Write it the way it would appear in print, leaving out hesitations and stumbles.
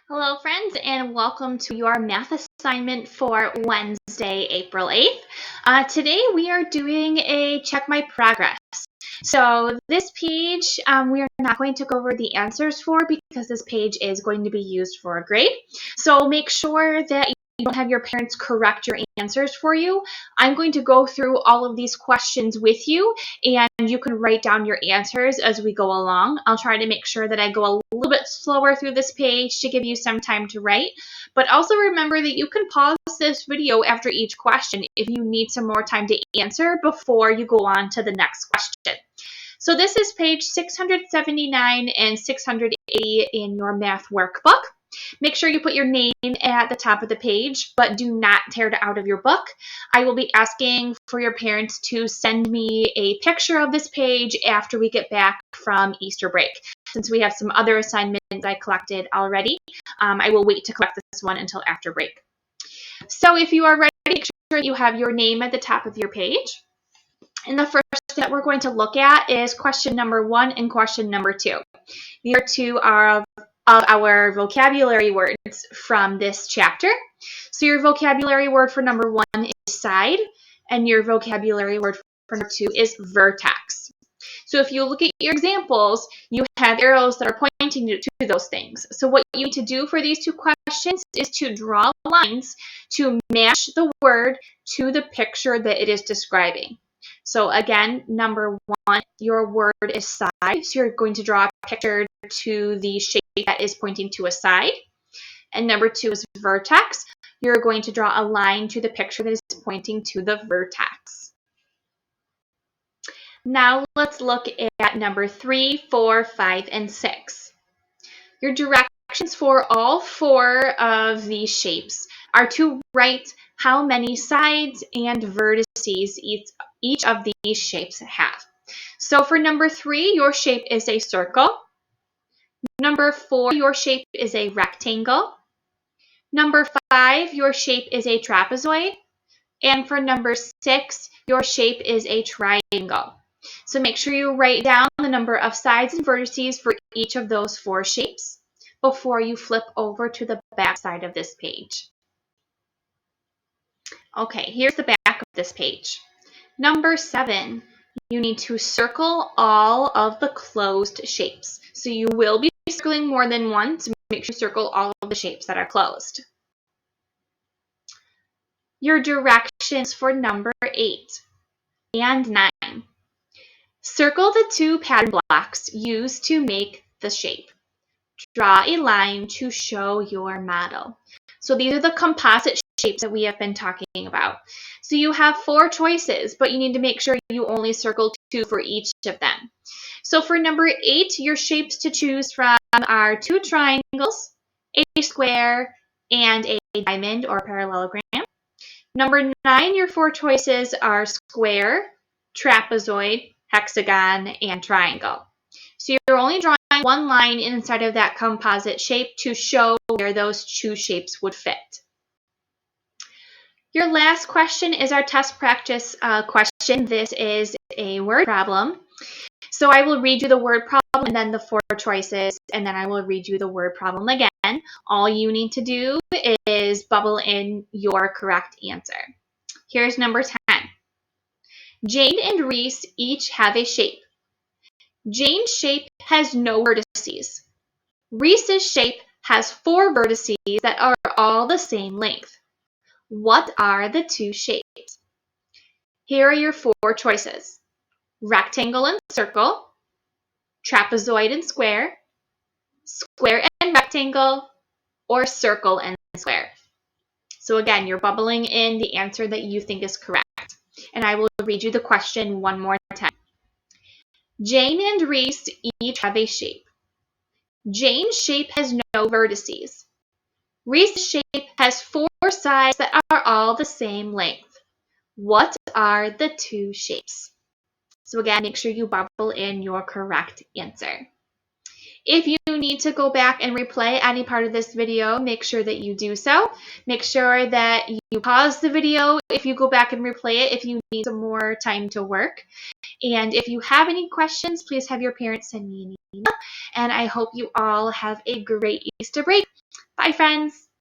Hello friends, and welcome to your math assignment for Wednesday, April 8th. Today we are doing a check my progress. So this page we are not going to go over the answers for because this page is going to be used for a grade. So make sure that you don't have your parents correct your answers for you. I'm going to go through all of these questions with you, and you can write down your answers as we go along. I'll try to make sure that I go a little bit slower through this page to give you some time to write. But also remember that you can pause this video after each question if you need some more time to answer before you go on to the next question. So this is page 679 and 680 in your math workbook. Make sure you put your name at the top of the page, but do not tear it out of your book. I will be asking for your parents to send me a picture of this page after we get back from Easter break. Since we have some other assignments I collected already, I will wait to collect this one until after break. So if you are ready, make sure you have your name at the top of your page. And the first that we're going to look at is question number 1 and question number 2. These are two of our vocabulary words from this chapter. So your vocabulary word for number 1 is side, and your vocabulary word for number 2 is vertex. So if you look at your examples, you have arrows that are pointing to those things. So what you need to do for these two questions is to draw lines to match the word to the picture that it is describing. So again, number 1, your word is side. So you're going to draw a picture to the shape that is pointing to a side. And number 2 is vertex. You're going to draw a line to the picture that is pointing to the vertex. Now let's look at number 3, 4, 5, and 6. Your directions for all 4 of these shapes are to write how many sides and vertices each of these shapes have. So for number 3, your shape is a circle. Number 4, your shape is a rectangle. Number 5, your shape is a trapezoid. And for number 6, your shape is a triangle. So make sure you write down the number of sides and vertices for each of those 4 shapes before you flip over to the back side of this page. Okay, here's the back of this page. Number 7, you need to circle all of the closed shapes. So you will be circling more than one, so make sure you circle all of the shapes that are closed. Your directions for number 8 and 9. Circle the 2 pattern blocks used to make the shape. Draw a line to show your model. So these are the composite shapes that we have been talking about. So you have 4 choices, but you need to make sure you only circle 2 for each of them. So for number 8, your shapes to choose from are 2 triangles, a square, and a diamond or parallelogram. Number 9, your 4 choices are square, trapezoid, hexagon, and triangle. So you're only drawing one line inside of that composite shape to show where those 2 shapes would fit. Your last question is our test practice question. This is a word problem. So I will read you the word problem and then the 4 choices, and then I will read you the word problem again. All you need to do is bubble in your correct answer. Here's number 10. Jane and Reese each have a shape. Jane's shape has no vertices. Reese's shape has 4 vertices that are all the same length. What are the 2 shapes? Here are your 4 choices: rectangle and circle, trapezoid and square, square and rectangle, or circle and square. So again, you're bubbling in the answer that you think is correct. And I will read you the question one more time. Jane and Reese each have a shape. Jane's shape has no vertices. Reese's shape has 4 sides that are all the same length. What are the 2 shapes? So again, make sure you bubble in your correct answer. If you need to go back and replay any part of this video, make sure that you do so. Make sure that you pause the video if you go back and replay it if you need some more time to work. And if you have any questions, please have your parents send me an email. And I hope you all have a great Easter break. Bye, friends.